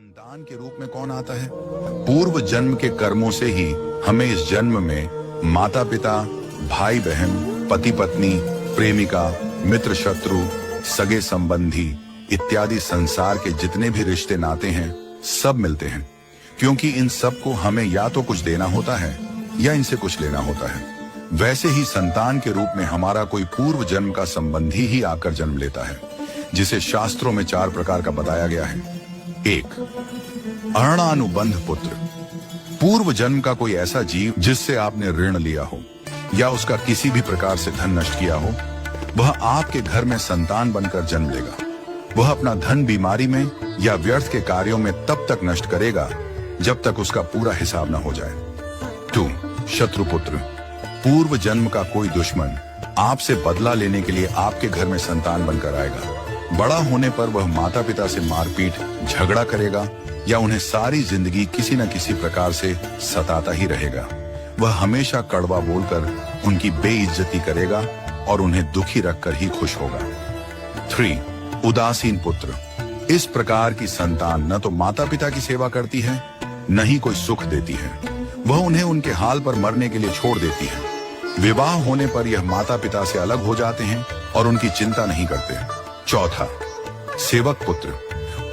संतान के रूप में कौन आता है? पूर्व जन्म के कर्मों से ही हमें इस जन्म में माता पिता, भाई बहन, पति पत्नी, प्रेमिका, मित्र शत्रु, सगे संबंधी इत्यादि संसार के जितने भी रिश्ते नाते हैं सब मिलते हैं, क्योंकि इन सब को हमें या तो कुछ देना होता है या इनसे कुछ लेना होता है। वैसे ही संतान के रूप में हमारा कोई पूर्व जन्म का संबंधी ही आकर जन्म लेता है, जिसे शास्त्रों में 4 प्रकार का बताया गया है। 1. अरणानुबंध पुत्र। पूर्व जन्म का कोई ऐसा जीव जिससे आपने ऋण लिया हो या उसका किसी भी प्रकार से धन नष्ट किया हो, वह आपके घर में संतान बनकर जन्म लेगा। वह अपना धन बीमारी में या व्यर्थ के कार्यों में तब तक नष्ट करेगा जब तक उसका पूरा हिसाब न हो जाए। 2. शत्रुपुत्र। पूर्व जन्म का कोई दुश्मन आपसे बदला लेने के लिए आपके घर में संतान बनकर आएगा। बड़ा होने पर वह माता पिता से मारपीट, झगड़ा करेगा या उन्हें सारी जिंदगी किसी न किसी प्रकार से सताता ही रहेगा। वह हमेशा कड़वा बोलकर उनकी बेइज्जती करेगा और उन्हें दुखी रखकर ही खुश होगा। 3. उदासीन पुत्र। इस प्रकार की संतान न तो माता पिता की सेवा करती है, न ही कोई सुख देती है। वह उन्हें उनके हाल पर मरने के लिए छोड़ देती है। विवाह होने पर यह माता पिता से अलग हो जाते हैं और उनकी चिंता नहीं करते। 4. सेवक पुत्र।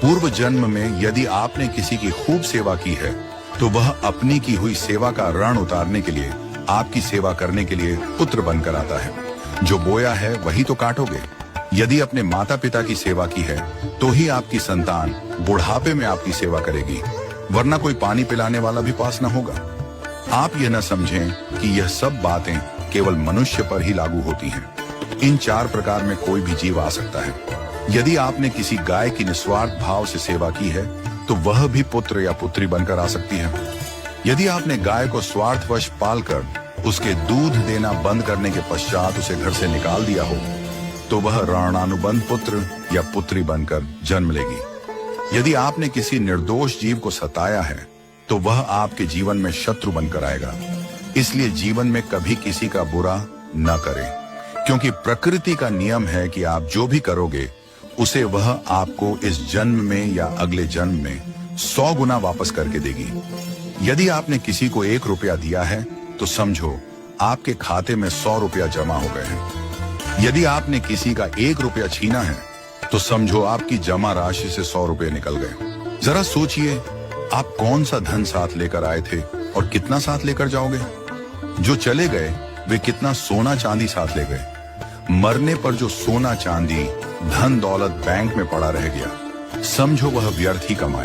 पूर्व जन्म में यदि आपने किसी की खूब सेवा की है तो वह अपनी की हुई सेवा का ऋण उतारने के लिए आपकी सेवा करने के लिए पुत्र बनकर आता है। जो बोया है वही तो काटोगे। यदि अपने माता पिता की सेवा की है तो ही आपकी संतान बुढ़ापे में आपकी सेवा करेगी, वरना कोई पानी पिलाने वाला भी पास न होगा। आप यह न समझें कि यह सब बातें केवल मनुष्य पर ही लागू होती हैं। इन 4 प्रकार में कोई भी जीव आ सकता है। यदि आपने किसी गाय की निस्वार्थ भाव से सेवा की है तो वह भी पुत्र या पुत्री बनकर आ सकती है। यदि आपने गाय को स्वार्थवश पालकर उसके दूध देना बंद करने के पश्चात उसे घर से निकाल दिया हो तो वह ऋणानुबंध पुत्र या पुत्री बनकर जन्म लेगी। यदि आपने किसी निर्दोष जीव को सताया है तो वह आपके जीवन में शत्रु बनकर आएगा। इसलिए जीवन में कभी किसी का बुरा न करें, क्योंकि प्रकृति का नियम है कि आप जो भी करोगे उसे वह आपको इस जन्म में या अगले जन्म में 100 गुना वापस करके देगी। यदि आपने किसी को 1 रुपया दिया है तो समझो आपके खाते में 100 रुपया जमा हो गए हैं। यदि आपने किसी का 1 रुपया छीना है तो समझो आपकी जमा राशि से 100 रुपये निकल गए। जरा सोचिए, आप कौन सा धन साथ लेकर आए थे और कितना साथ लेकर जाओगे? जो चले गए वे कितना सोना चांदी साथ ले गए? मरने पर जो सोना चांदी धन दौलत बैंक में पड़ा रह गया, समझो वह व्यर्थ ही कमाया।